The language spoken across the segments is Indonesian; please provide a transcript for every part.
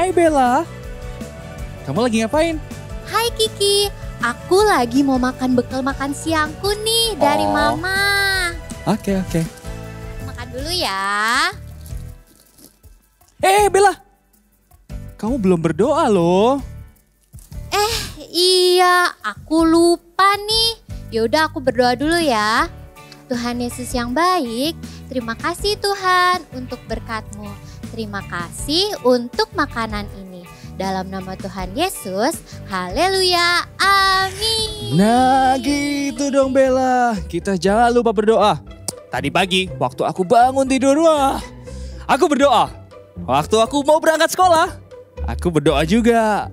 Hai Bella, kamu lagi ngapain? Hai Kiki, aku lagi mau makan bekal makan siangku nih dari Mama. Oke. Makan dulu ya. Bella, kamu belum berdoa loh. Iya, aku lupa nih. Yaudah aku berdoa dulu ya. Tuhan Yesus yang baik, terima kasih Tuhan untuk berkat-Mu. Terima kasih untuk makanan ini. Dalam nama Tuhan Yesus, haleluya, amin. Nah gitu dong Bella, kita jangan lupa berdoa. Tadi pagi waktu aku bangun tidur, aku berdoa. Waktu aku mau berangkat sekolah, aku berdoa juga.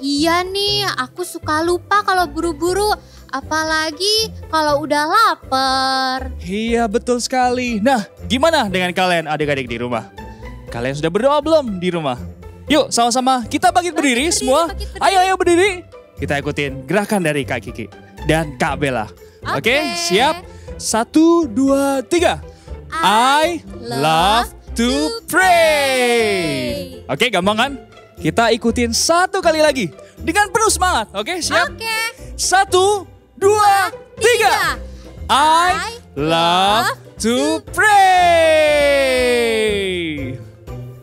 Iya nih, aku suka lupa kalau buru-buru. Apalagi kalau udah lapar. Iya betul sekali. Nah gimana dengan kalian adik-adik di rumah? Kalian sudah berdoa belum di rumah? Yuk sama-sama kita bangkit berdiri semua. Ayo berdiri. Kita ikutin gerakan dari Kak Kiki dan Kak Bella. Oke, siap? 1, 2, 3. I love to pray. Oke, gampang kan? Kita ikutin satu kali lagi dengan penuh semangat. Oke, siap? Oke. 1, 2, 3. I love to pray.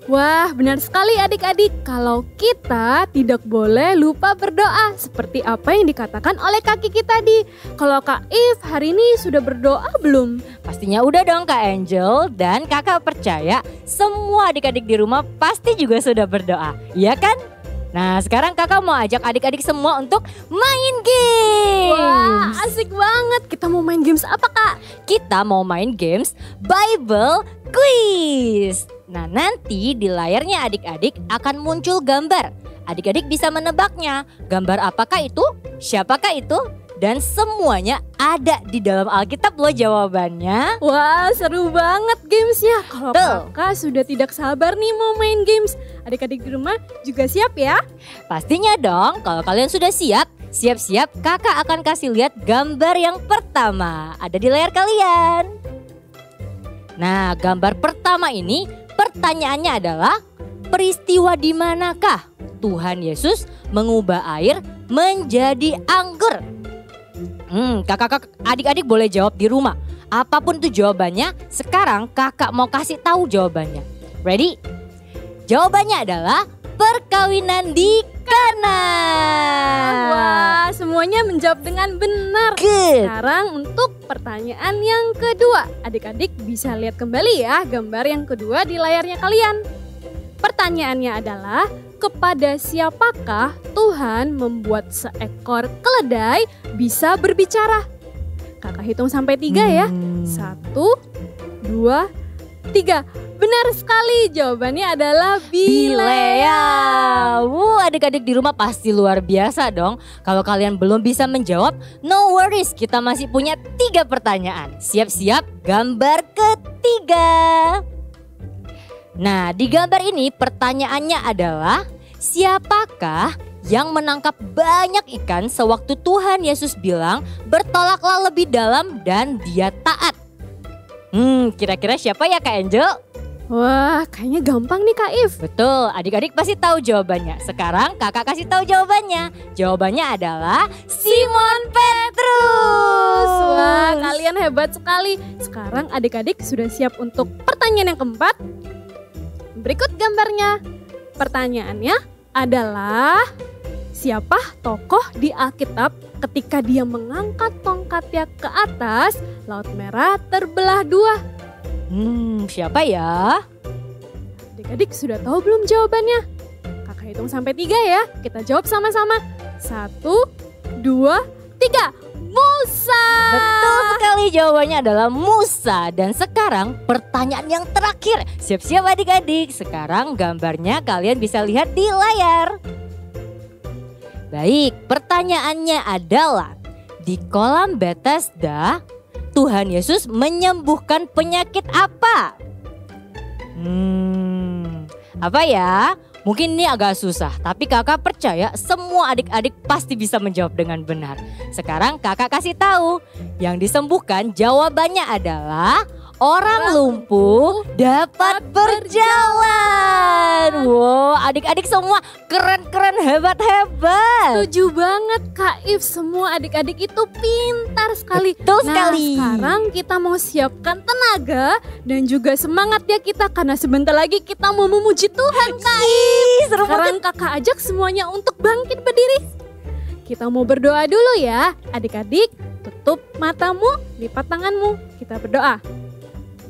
Wah, benar sekali adik-adik. Kalau kita tidak boleh lupa berdoa. Seperti apa yang dikatakan oleh Kak Kiki tadi. Kalau Kak If hari ini sudah berdoa belum? Pastinya udah dong Kak Angel, dan kakak percaya semua adik-adik di rumah pasti juga sudah berdoa. Iya kan? Nah sekarang kakak mau ajak adik-adik semua untuk main games. Wah, asik banget. Kita mau main games apa Kak? Kita mau main games Bible Quiz. Nah nanti di layarnya adik-adik akan muncul gambar. Adik-adik bisa menebaknya. Gambar apakah itu? Siapakah itu? Dan semuanya ada di dalam Alkitab loh jawabannya. Wah, seru banget gamesnya. Kalau kakak sudah tidak sabar nih mau main games. Adik-adik di rumah juga siap ya? Pastinya dong, kalau kalian sudah siap, siap-siap kakak akan kasih lihat gambar yang pertama. Ada di layar kalian. Nah, gambar pertama ini pertanyaannya adalah, peristiwa di manakah Tuhan Yesus mengubah air menjadi anggur? Kakak adik-adik boleh jawab di rumah. Apapun itu jawabannya, sekarang kakak mau kasih tahu jawabannya. Ready? Jawabannya adalah perkawinan di Kana. Wah, semuanya menjawab dengan benar. Good. Sekarang untuk pertanyaan yang kedua. Adik-adik bisa lihat kembali ya gambar yang kedua di layarnya kalian. Pertanyaannya adalah, kepada siapakah Tuhan membuat seekor keledai bisa berbicara? Kakak hitung sampai 3 ya. 1, 2, 3. Benar sekali, jawabannya adalah Bilea. Adik-adik di rumah pasti luar biasa dong. Kalau kalian belum bisa menjawab, no worries, kita masih punya 3 pertanyaan. Siap-siap gambar ketiga. Nah, di gambar ini pertanyaannya adalah, siapakah yang menangkap banyak ikan sewaktu Tuhan Yesus bilang, bertolaklah lebih dalam dan dia taat? Kira-kira siapa ya Kak Angel? Wah, kayaknya gampang nih Kak If. Betul, adik-adik pasti tahu jawabannya. Sekarang kakak kasih tahu jawabannya. Jawabannya adalah Simon Petrus. Wah, kalian hebat sekali. Sekarang adik-adik sudah siap untuk pertanyaan yang keempat? Berikut gambarnya. Pertanyaannya adalah, siapa tokoh di Alkitab ketika dia mengangkat tongkatnya ke atas, Laut Merah terbelah 2? Siapa ya? Adik-adik sudah tahu belum jawabannya? Kakak hitung sampai 3 ya. Kita jawab sama-sama. 1, 2, 3. Musa. Betul sekali, jawabannya adalah Musa. Dan sekarang pertanyaan yang terakhir. Siap-siap adik-adik. Sekarang gambarnya kalian bisa lihat di layar. Baik, pertanyaannya adalah, di kolam Bethesda Tuhan Yesus menyembuhkan penyakit apa? Apa ya? Mungkin ini agak susah, tapi kakak percaya semua adik-adik pasti bisa menjawab dengan benar. Sekarang kakak kasih tahu, yang disembuhkan jawabannya adalah orang lumpuh dapat berjalan. Wow, adik-adik semua keren-keren, hebat-hebat. Setuju banget Kak If, semua adik-adik itu pintar sekali. Betul sekali. Sekarang kita mau siapkan tenaga dan juga semangat ya kita, karena sebentar lagi kita mau memuji Tuhan Kak If. Seru Sekarang kakak ajak semuanya untuk bangkit berdiri. Kita mau berdoa dulu ya. Adik-adik, tutup matamu, lipat tanganmu. Kita berdoa.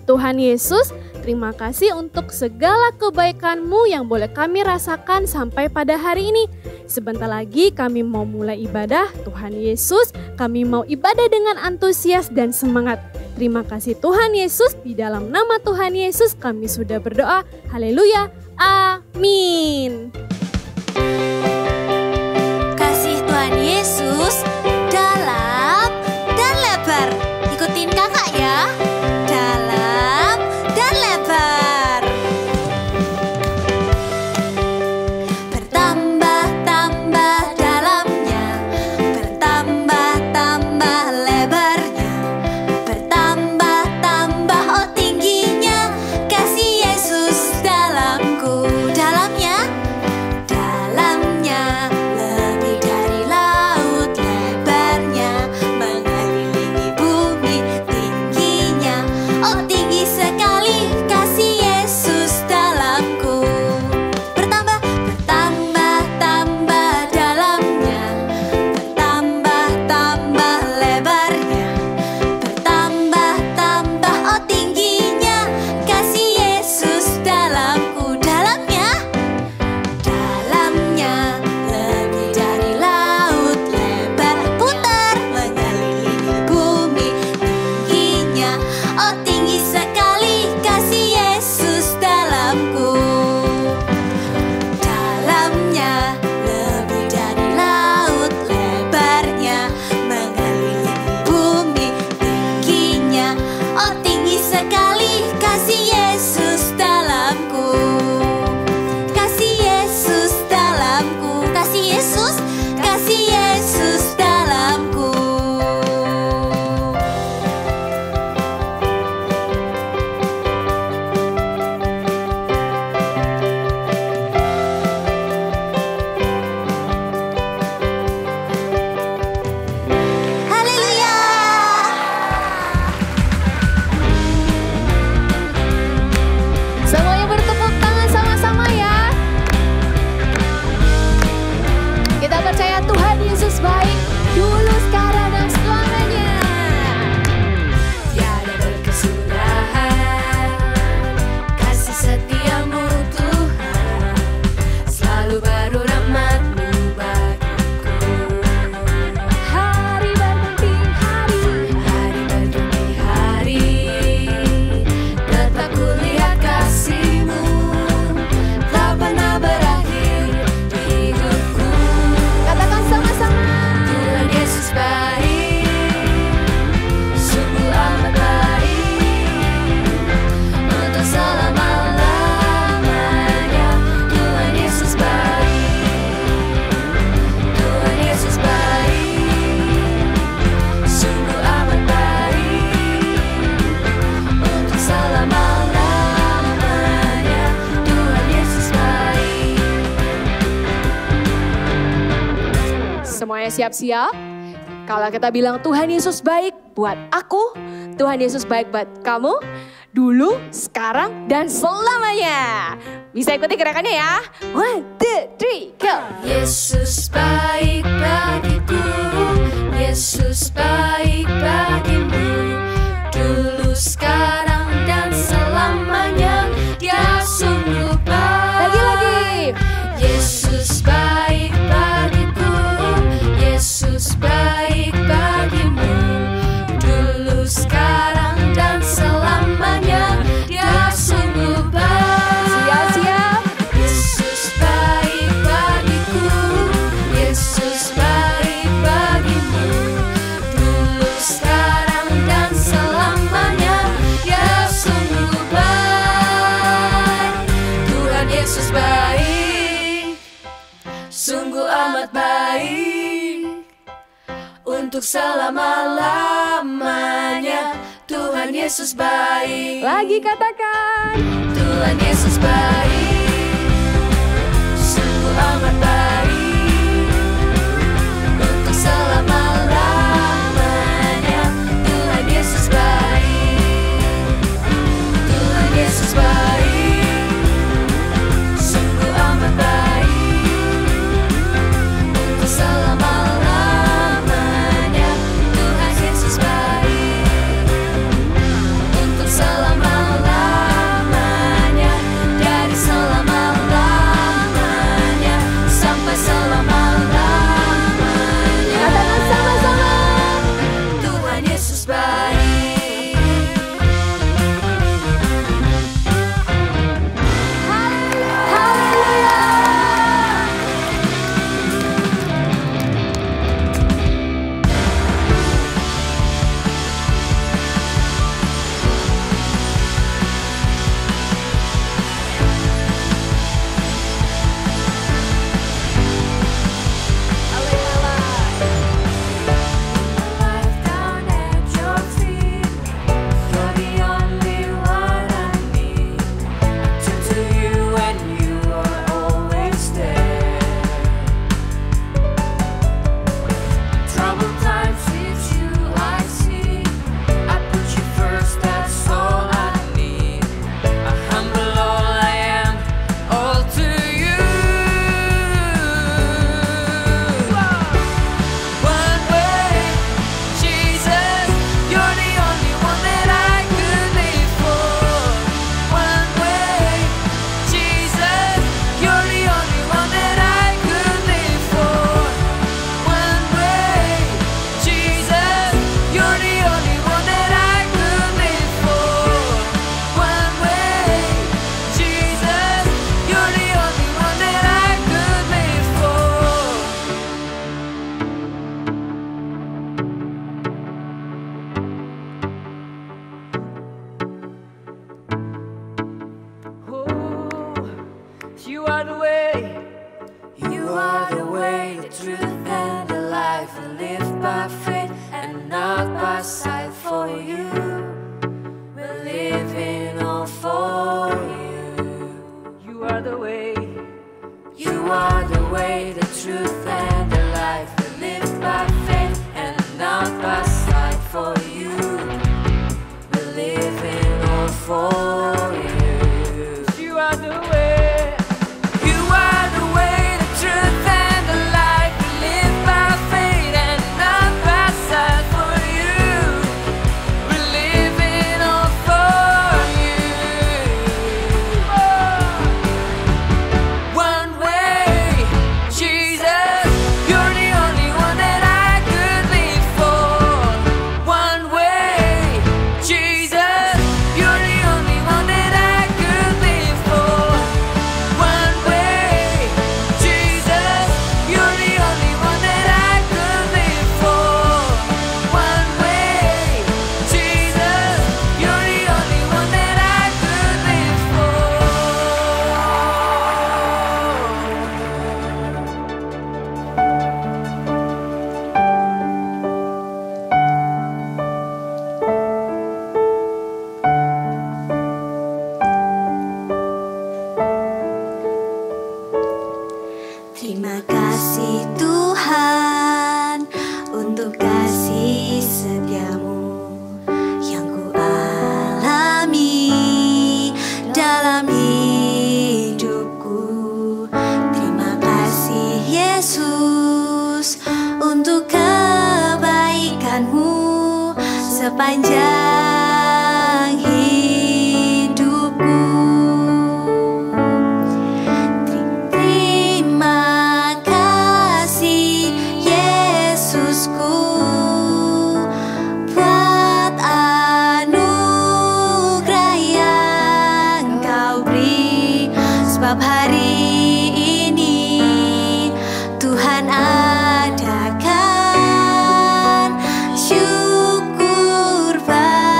Tuhan Yesus, terima kasih untuk segala kebaikan-Mu yang boleh kami rasakan sampai pada hari ini. Sebentar lagi kami mau mulai ibadah. Tuhan Yesus, kami mau ibadah dengan antusias dan semangat. Terima kasih Tuhan Yesus, di dalam nama Tuhan Yesus kami sudah berdoa. Haleluya, amin. Kasih Tuhan Yesus dalam dan lebar. Ikutin kakak ya. Dalam dan lebar. Bertambah-tambah dalamnya, bertambah-tambah lebarnya, bertambah-tambah tingginya. Kasih Yesus dalamku. Dalamnya, dalamnya lebih dari laut lebarnya, mengelilingi bumi tingginya. Oh tinggi sekali kasih Yesus dalamku. Bertambah, bertambah-tambah dalamnya, bertambah-tambah lebarnya, bertambah-tambah tingginya. Kasih Yesus dalamku. Dalamnya, dalamnya lebih dari laut lebar, putar mengelilingi bumi tingginya. Oh tinggi sekali kasih Yesus dalamku. Dalamnya lebih dari laut lebarnya, mengelilingi bumi tingginya. Oh tinggi sekali kasih Yesus dalamku. Kasih Yesus dalamku. Kasih Yesus, kasih Yesus dalamku. Haleluya. Semuanya bertepuk tangan sama-sama ya. Kita percaya Tuhan Yesus baik dulu, sekarang dan selamanya. Tiada berkesudahan kasih setiamu Tuhan, selalu baru rahmat-Mu bagiku. Hari berganti hari, Hari berganti hari, tetap kulihat kasih-Mu, tak pernah berakhir di hidupku. katakan sama-sama. Tuhan Yesus baik, sungguh amat baik, untuk selama-lamanya. Tuhan Yesus baik, Tuhan Yesus baik, sungguh amat baik, untuk selama-lamanya. Tuhan Yesus baik. Semuanya siap-siap? Kalau kita bilang Tuhan Yesus baik buat aku, Tuhan Yesus baik buat kamu, dulu, sekarang, dan selamanya. Bisa ikuti gerakannya ya. 1, 2, 3, go! Yesus baik bagiku, Yesus baik bagimu, dulu, sekarang, dan selamanya. Dia sungguh baik. Lagi-lagi. Yesus baik bagiku, Yesus baik bagimu, dulu, sekarang, dan selamanya. Dia sungguh baik. Siap-siap. Yesus baik bagiku, Yesus baik bagimu, dulu, sekarang, dan selamanya. Dia sungguh baik. Tuhan Yesus baik, sungguh amat baik, untuk selama-lamanya. Tuhan Yesus baik. Lagi katakan. Tuhan Yesus baik, sungguh amat baik, untuk selama-lamanya. Tuhan Yesus baik, Tuhan Yesus baik, sungguh amat baik, untuk selama-lamanya. Tuhan Yesus baik, untuk selama-lamanya, dari selama-lamanya sampai selama-lamanya. Katakan sama-sama. Tuhan Yesus baik. Haleluya. Life down at your feet, you're the only one I need. Turn to you and you are always there. Troubled times with you I see. I put you first, that's all I need. I humble all I am, all to you. One way, Jesus, you're the only one that I could live for. One way, Jesus, you're the only one that I could live for. One way, Jesus, you're the only one that I could live for. One way, Jesus, you're the only one that I could live for. You are the way. You are the way, the truth, and the life. We live by faith and not by sight. For you, we're living all for you. You are the way. You are the way, the truth, and the life. We live by faith and not by sight. For you, we're living all for you. You are the way. You are the way, the truth, and the life. We live by faith and not by sight. For you, we're living all for you. One way, Jesus, you're the only one that I could live for. One way, Jesus, you're the only one that I could live for. One way, Jesus, you're the only one that I could live for. One way, Jesus, you're the only one that I could live for. Terima kasih Tuhan untuk kasih setiamu yang ku alami dalam hidupku. Terima kasih Yesus untuk kebaikanmu sepanjang hidupku. Terima kasih Yesusku buat anugerah yang Kau beri. Sebab hari ini Tuhan adakan syukur bagi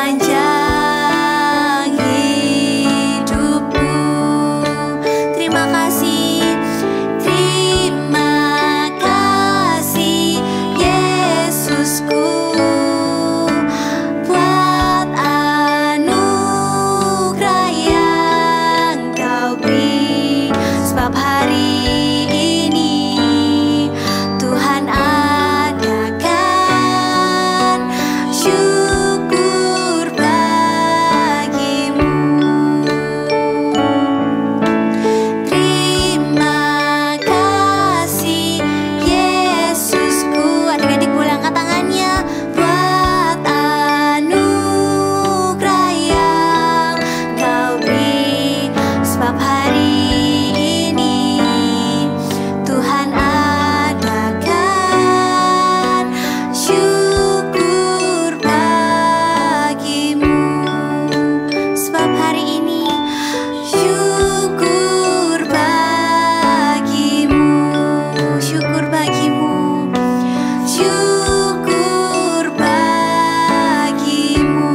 sepanjang hidupku. Terima kasih, Yesusku, buat anugerah yang Kau beri. Sebab hari ini Tuhan adakan syukur bagimu. Terima kasih, Yesusku. Adik-adik boleh angkat tangannya. Buat anugerah yang Kau beri. Sebab hari ini Tuhan adakan syukur bagimu. Sebab hari ini syukur bagimu. Syukur bagimu. Syukur bagimu.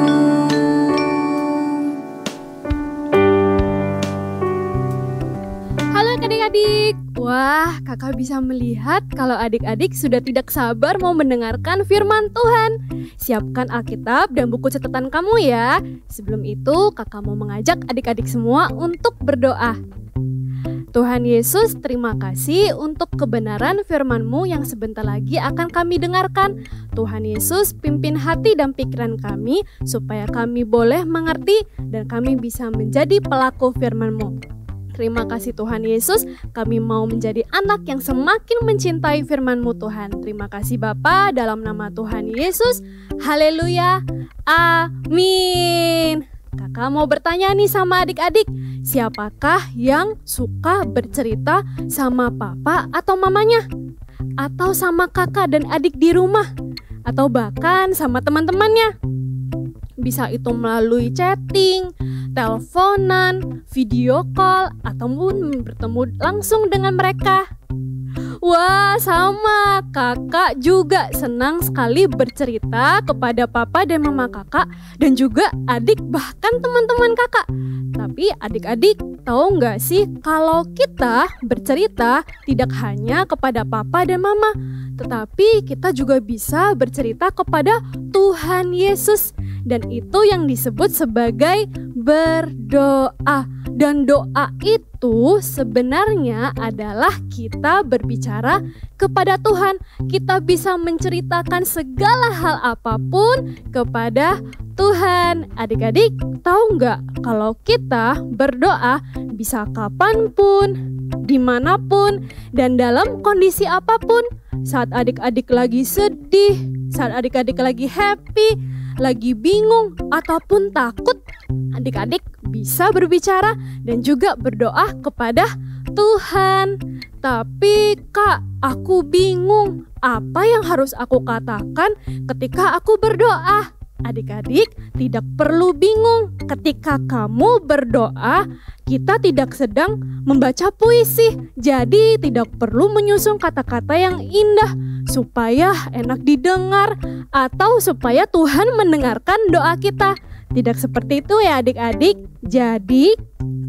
Halo adik-adik. Wah, kakak bisa melihat kalau adik-adik sudah tidak sabar mau mendengarkan firman Tuhan. Siapkan Alkitab dan buku catatan kamu ya. Sebelum itu, kakak mau mengajak adik-adik semua untuk berdoa. Tuhan Yesus, terima kasih untuk kebenaran firman-Mu yang sebentar lagi akan kami dengarkan. Tuhan Yesus, pimpin hati dan pikiran kami supaya kami boleh mengerti dan kami bisa menjadi pelaku firman-Mu. Terima kasih Tuhan Yesus, kami mau menjadi anak yang semakin mencintai firman-Mu Tuhan. Terima kasih Bapa, dalam nama Tuhan Yesus. Haleluya. Amin. Kakak mau bertanya nih sama adik-adik, siapakah yang suka bercerita sama papa atau mamanya? Atau sama kakak dan adik di rumah? Atau bahkan sama teman-temannya? Bisa itu melalui chatting, teleponan, video call, ataupun bertemu langsung dengan mereka. Wah, sama, kakak juga senang sekali bercerita kepada papa dan mama kakak dan juga adik bahkan teman-teman kakak. Tapi adik-adik tahu nggak sih kalau kita bercerita tidak hanya kepada papa dan mama, tetapi kita juga bisa bercerita kepada Tuhan Yesus. Dan itu yang disebut sebagai berdoa. Dan doa itu sebenarnya adalah kita berbicara kepada Tuhan. Kita bisa menceritakan segala hal apapun kepada Tuhan. Adik-adik tahu nggak kalau kita berdoa bisa kapanpun, dimanapun, dan dalam kondisi apapun. Saat adik-adik lagi sedih, saat adik-adik lagi happy, lagi bingung, ataupun takut, adik-adik bisa berbicara dan juga berdoa kepada Tuhan. Tapi Kak, aku bingung apa yang harus aku katakan ketika aku berdoa. Adik-adik tidak perlu bingung. Ketika kamu berdoa, kita tidak sedang membaca puisi. Jadi tidak perlu menyusun kata-kata yang indah supaya enak didengar atau supaya Tuhan mendengarkan doa kita. Tidak seperti itu ya adik-adik. Jadi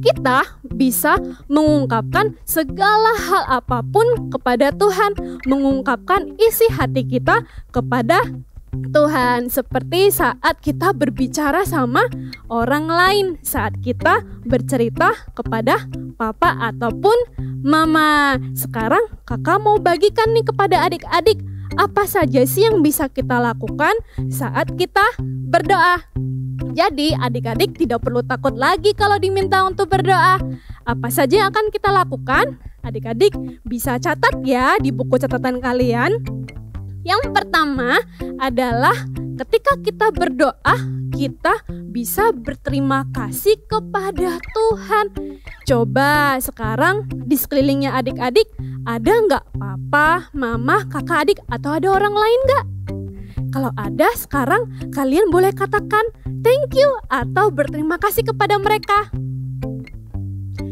kita bisa mengungkapkan segala hal apapun kepada Tuhan, mengungkapkan isi hati kita kepada Tuhan, seperti saat kita berbicara sama orang lain, saat kita bercerita kepada papa ataupun mama. Sekarang kakak mau bagikan nih kepada adik-adik, apa saja sih yang bisa kita lakukan saat kita berdoa. Jadi adik-adik tidak perlu takut lagi kalau diminta untuk berdoa. Apa saja yang akan kita lakukan? Adik-adik bisa catat ya di buku catatan kalian. Yang pertama adalah ketika kita berdoa, kita bisa berterima kasih kepada Tuhan. Coba sekarang di sekelilingnya adik-adik, ada nggak papa, mama, kakak adik, atau ada orang lain nggak? Kalau ada, sekarang kalian boleh katakan thank you atau berterima kasih kepada mereka.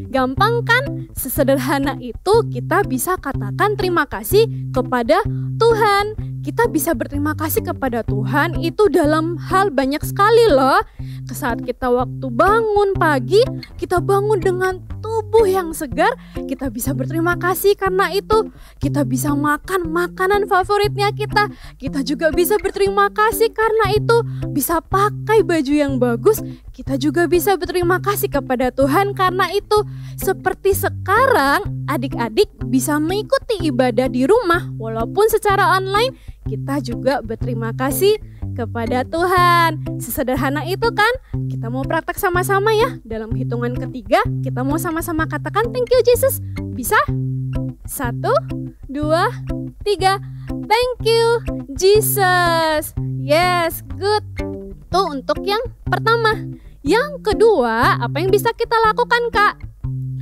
Gampang kan? Sesederhana itu kita bisa katakan terima kasih kepada Tuhan. kita bisa berterima kasih kepada Tuhan itu dalam hal banyak sekali loh. Saat kita waktu bangun pagi, kita bangun dengan tubuh yang segar, kita bisa berterima kasih karena itu. Kita bisa makan makanan favoritnya kita. Kita juga bisa berterima kasih karena itu. Bisa pakai baju yang bagus, kita juga bisa berterima kasih kepada Tuhan karena itu. Seperti sekarang, adik-adik bisa mengikuti ibadah di rumah walaupun secara online, kita juga berterima kasih kepada Tuhan. Sesederhana itu kan? Kita mau praktek sama-sama ya. Dalam hitungan ketiga, kita mau sama-sama katakan thank you Jesus. Bisa? 1, 2, 3. Thank you Jesus. Yes, good. Itu untuk yang pertama. Yang kedua, apa yang bisa kita lakukan, Kak?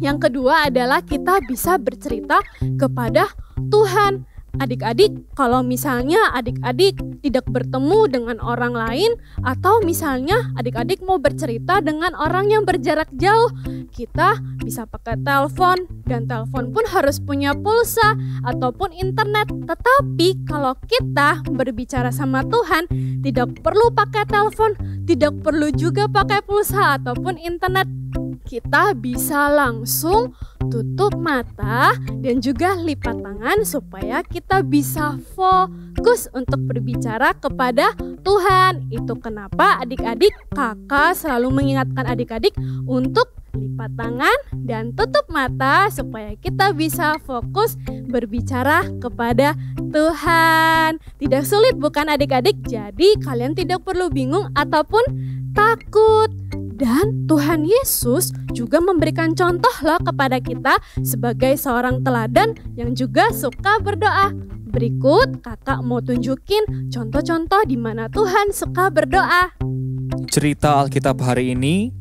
Yang kedua adalah kita bisa bercerita kepada Tuhan. Adik-adik, kalau misalnya adik-adik tidak bertemu dengan orang lain, atau misalnya adik-adik mau bercerita dengan orang yang berjarak jauh, kita bisa pakai telepon, dan telepon pun harus punya pulsa ataupun internet. Tetapi kalau kita berbicara sama Tuhan, tidak perlu pakai telepon, tidak perlu juga pakai pulsa ataupun internet. Kita bisa langsung tutup mata dan juga lipat tangan supaya kita bisa fokus untuk berbicara kepada Tuhan. Itu kenapa adik-adik, kakak selalu mengingatkan adik-adik untuk lipat tangan dan tutup mata supaya kita bisa fokus berbicara kepada Tuhan. Tidak sulit bukan adik-adik? Jadi kalian tidak perlu bingung ataupun takut. Dan Tuhan Yesus juga memberikan contoh loh kepada kita sebagai seorang teladan yang juga suka berdoa. Berikut kakak mau tunjukin contoh-contoh di mana Tuhan suka berdoa. Cerita Alkitab hari ini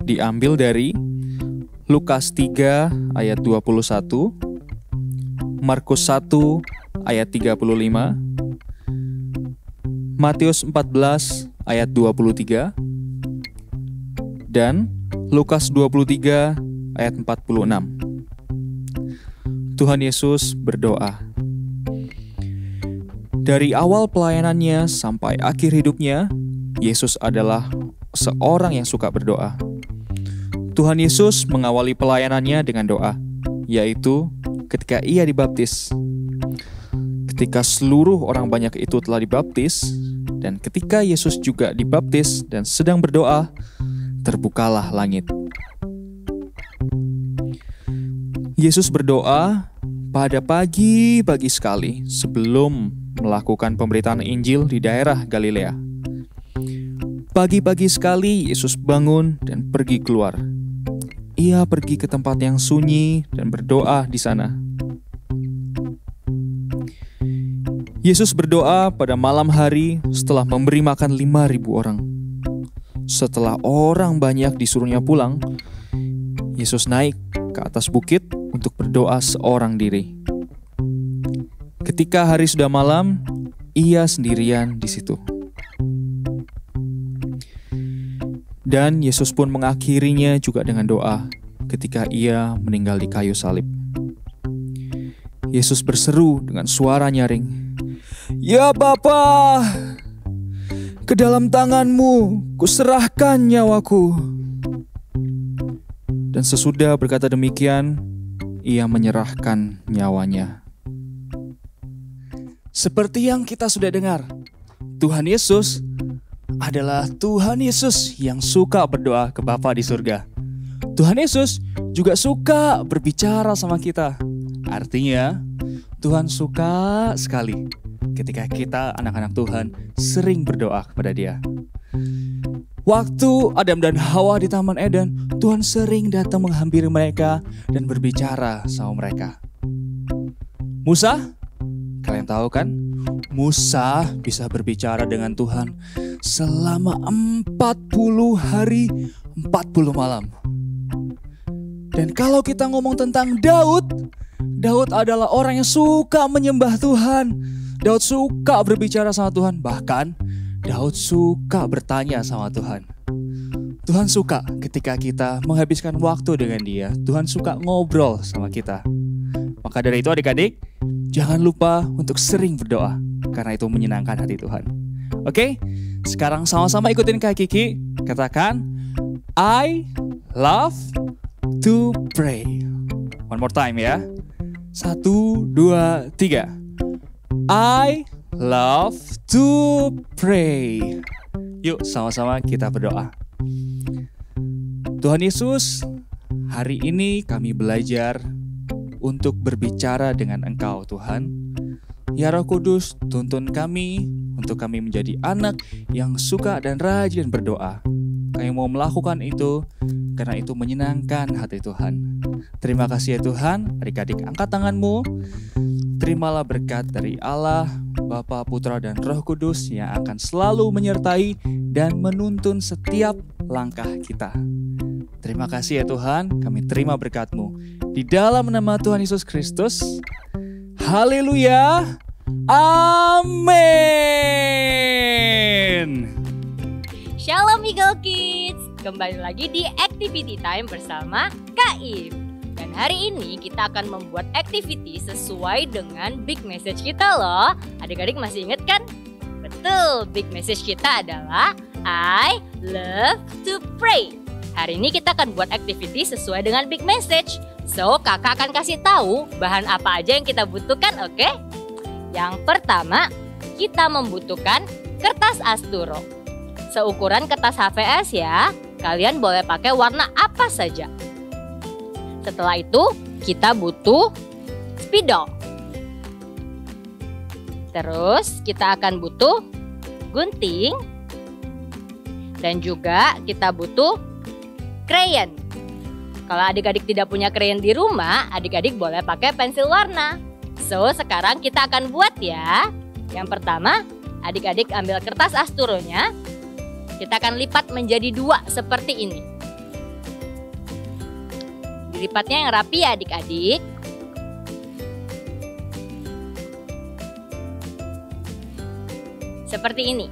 diambil dari Lukas 3 ayat 21, Markus 1 ayat 35, Matius 14 ayat 23, dan Lukas 23 ayat 46. Tuhan Yesus berdoa. Dari awal pelayanannya sampai akhir hidupnya, Yesus adalah seorang yang suka berdoa. Tuhan Yesus mengawali pelayanannya dengan doa, yaitu ketika ia dibaptis. Ketika seluruh orang banyak itu telah dibaptis, dan ketika Yesus juga dibaptis dan sedang berdoa, terbukalah langit. Yesus berdoa pada pagi-pagi sekali sebelum melakukan pemberitaan Injil di daerah Galilea. Pagi-pagi sekali Yesus bangun dan pergi keluar. Ia pergi ke tempat yang sunyi dan berdoa di sana. Yesus berdoa pada malam hari setelah memberi makan 5.000 orang. Setelah orang banyak disuruhnya pulang, Yesus naik ke atas bukit untuk berdoa seorang diri. Ketika hari sudah malam, ia sendirian di situ. Dan Yesus pun mengakhirinya juga dengan doa ketika ia meninggal di kayu salib. Yesus berseru dengan suara nyaring, "Ya Bapa, ke dalam tangan-Mu kuserahkan nyawaku." Dan sesudah berkata demikian, ia menyerahkan nyawanya. Seperti yang kita sudah dengar, Tuhan Yesus adalah Tuhan Yesus yang suka berdoa ke Bapa di surga. Tuhan Yesus juga suka berbicara sama kita. Artinya, Tuhan suka sekali ketika kita anak-anak Tuhan sering berdoa kepada Dia. Waktu Adam dan Hawa di Taman Eden, Tuhan sering datang menghampiri mereka dan berbicara sama mereka. Musa, kalian tahu kan? Musa bisa berbicara dengan Tuhan selama 40 hari, 40 malam. Dan kalau kita ngomong tentang Daud adalah orang yang suka menyembah Tuhan. Daud suka berbicara sama Tuhan. Bahkan Daud suka bertanya sama Tuhan. Tuhan suka ketika kita menghabiskan waktu dengan Dia. Tuhan suka ngobrol sama kita. Maka dari itu adik-adik, jangan lupa untuk sering berdoa. karena itu menyenangkan hati Tuhan. Oke, sekarang sama-sama ikutin Kak Kiki. Katakan, I love to pray. One more time ya. 1, 2, 3. I love to pray. Yuk sama-sama kita berdoa. Tuhan Yesus, hari ini kami belajar untuk berbicara dengan Engkau Tuhan. Ya Roh Kudus, tuntun kami untuk kami menjadi anak yang suka dan rajin berdoa. Kami mau melakukan itu karena itu menyenangkan hati Tuhan. Terima kasih ya Tuhan, adik-adik angkat tanganmu. Terimalah berkat dari Allah, Bapa, Putra, dan Roh Kudus yang akan selalu menyertai dan menuntun setiap langkah kita. Terima kasih ya Tuhan, kami terima berkat-Mu. Di dalam nama Tuhan Yesus Kristus, haleluya, amin. Shalom Eagle Kids, kembali lagi di Activity Time bersama Kak If. Dan hari ini kita akan membuat activity sesuai dengan big message kita loh. Adik-adik masih ingat kan? Betul, big message kita adalah I love to pray. Hari ini kita akan buat activity sesuai dengan big message. So, kakak akan kasih tahu bahan apa aja yang kita butuhkan, oke? Yang pertama, kita membutuhkan kertas asturo. Seukuran kertas HVS ya, kalian boleh pakai warna apa saja. Setelah itu, kita butuh spidol. Terus, kita akan butuh gunting. Dan juga kita butuh crayon. Kalau adik-adik tidak punya crayon di rumah, adik-adik boleh pakai pensil warna. So, sekarang kita akan buat ya. Yang pertama, adik-adik ambil kertas asturonya. Kita akan lipat menjadi 2 seperti ini. Dilipatnya yang rapi ya adik-adik. Seperti ini.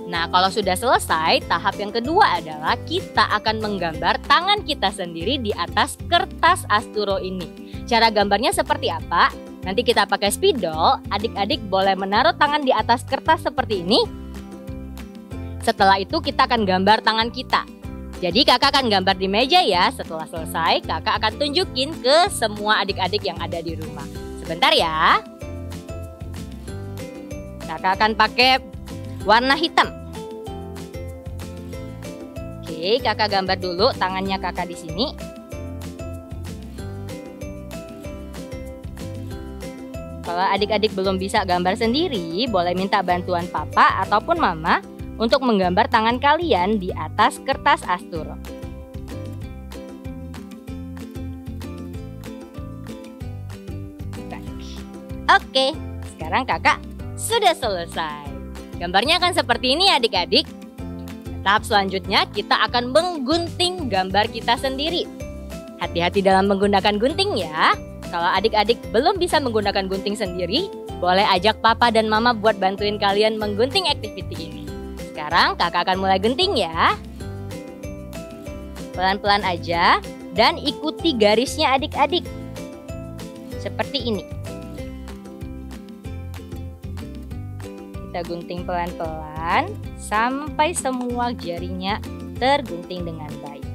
Nah, kalau sudah selesai, tahap yang kedua adalah kita akan menggambar tangan kita sendiri di atas kertas asturo ini. Cara gambarnya seperti apa? Nanti kita pakai spidol, adik-adik boleh menaruh tangan di atas kertas seperti ini. Setelah itu kita akan gambar tangan kita. Jadi kakak akan gambar di meja ya. Setelah selesai, kakak akan tunjukin ke semua adik-adik yang ada di rumah. Sebentar ya. Kakak akan pakai warna hitam. Oke, kakak gambar dulu tangannya kakak di sini. Kalau adik-adik belum bisa gambar sendiri, boleh minta bantuan papa ataupun mama untuk menggambar tangan kalian di atas kertas asturo. Oke, sekarang kakak sudah selesai. Gambarnya akan seperti ini adik-adik. Tahap selanjutnya kita akan menggunting gambar kita sendiri. Hati-hati dalam menggunakan gunting ya. Kalau adik-adik belum bisa menggunakan gunting sendiri, boleh ajak papa dan mama buat bantuin kalian menggunting activity ini. Sekarang kakak akan mulai gunting ya. Pelan-pelan aja dan ikuti garisnya adik-adik. Seperti ini. Kita gunting pelan-pelan sampai semua jarinya tergunting dengan baik.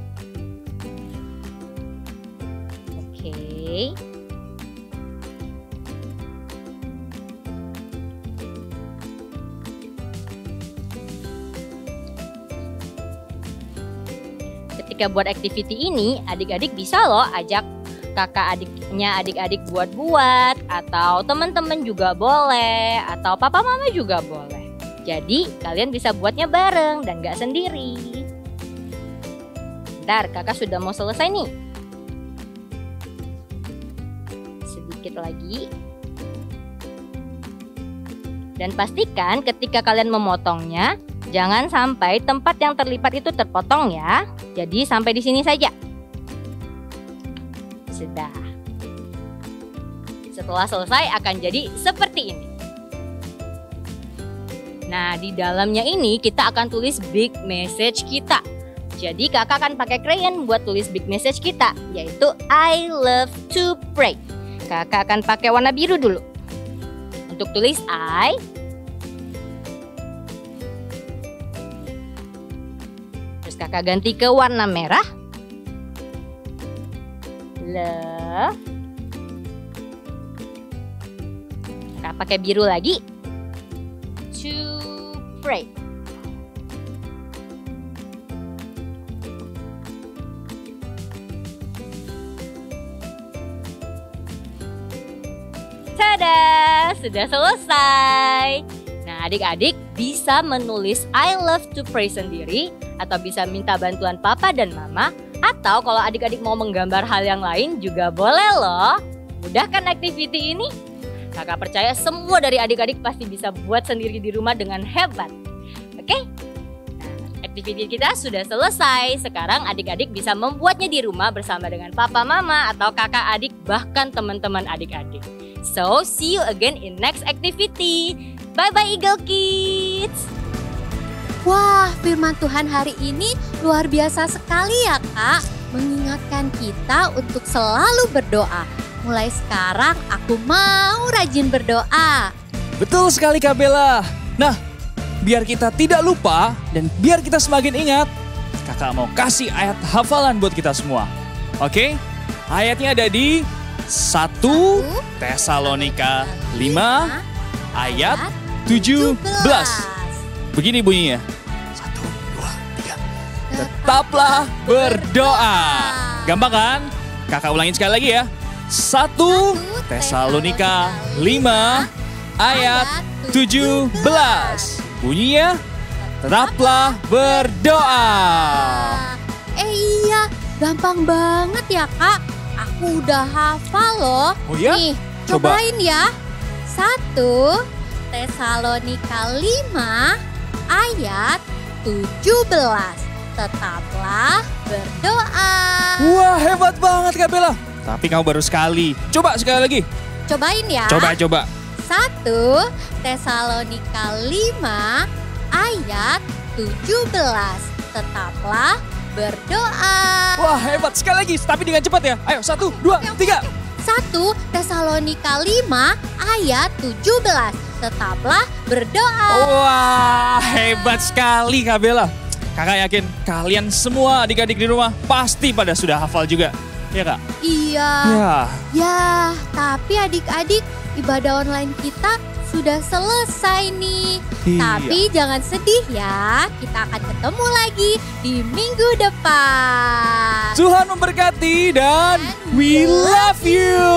Oke. Ketika buat activity ini, adik-adik bisa loh ajak kakak adiknya adik-adik buat-buat, atau teman-teman juga boleh, atau papa mama juga boleh. Jadi kalian bisa buatnya bareng dan gak sendiri. Bentar, kakak sudah mau selesai nih. Sedikit lagi. Dan pastikan ketika kalian memotongnya, jangan sampai tempat yang terlipat itu terpotong ya. Jadi sampai di sini saja. Sudah. Setelah selesai akan jadi seperti ini. Nah, di dalamnya ini kita akan tulis big message kita. Jadi kakak akan pakai crayon buat tulis big message kita, yaitu I love to pray. Kakak akan pakai warna biru dulu. Untuk tulis I. Terus kakak ganti ke warna merah. Love. Kakak pakai biru lagi. To pray. Tada, sudah selesai. Nah, adik-adik bisa menulis I love to pray sendiri atau bisa minta bantuan papa dan mama, atau kalau adik-adik mau menggambar hal yang lain juga boleh loh. Mudah kan activity ini? Kakak percaya semua dari adik-adik pasti bisa buat sendiri di rumah dengan hebat. Oke? Nah, activity kita sudah selesai. Sekarang adik-adik bisa membuatnya di rumah bersama dengan papa, mama, atau kakak adik, bahkan teman-teman adik-adik. So, see you again in next activity. Bye-bye Eagle Kids. Wah, firman Tuhan hari ini luar biasa sekali ya Kak. Mengingatkan kita untuk selalu berdoa. Mulai sekarang aku mau rajin berdoa. Betul sekali Kak Bella. Nah, biar kita tidak lupa dan biar kita semakin ingat, kakak mau kasih ayat hafalan buat kita semua. Oke? Ayatnya ada di 1 Tesalonika 5 ayat 17. Begini bunyinya. 1, 2, 3. Tetaplah berdoa. Gampang kan? Kakak ulangin sekali lagi ya. 1 Tesalonika 5 ayat 17. Bunyinya, tetaplah berdoa. Iya, gampang banget ya Kak. Aku udah hafal loh. Oh ya? Nih, Coba. cobain ya. 1 Tesalonika 5 ayat 17. Tetaplah berdoa. Wah, hebat banget Kak Bella. Tapi kamu baru sekali. Coba sekali lagi. Cobain ya. Coba. 1 Tesalonika 5 ayat 17. Tetaplah berdoa. Wah, hebat sekali lagi. Tapi dengan cepat ya. Ayo, 1, 2, 3. 1 Tesalonika 5 ayat 17. Tetaplah berdoa. Wah, hebat sekali Kak Bella. Kakak yakin kalian semua adik-adik di rumah pasti pada sudah hafal juga. Ya Kak? Iya. Ya, tapi adik-adik ibadah online kita sudah selesai nih. Iya. Tapi jangan sedih ya. Kita akan ketemu lagi di minggu depan. Tuhan memberkati dan we love you.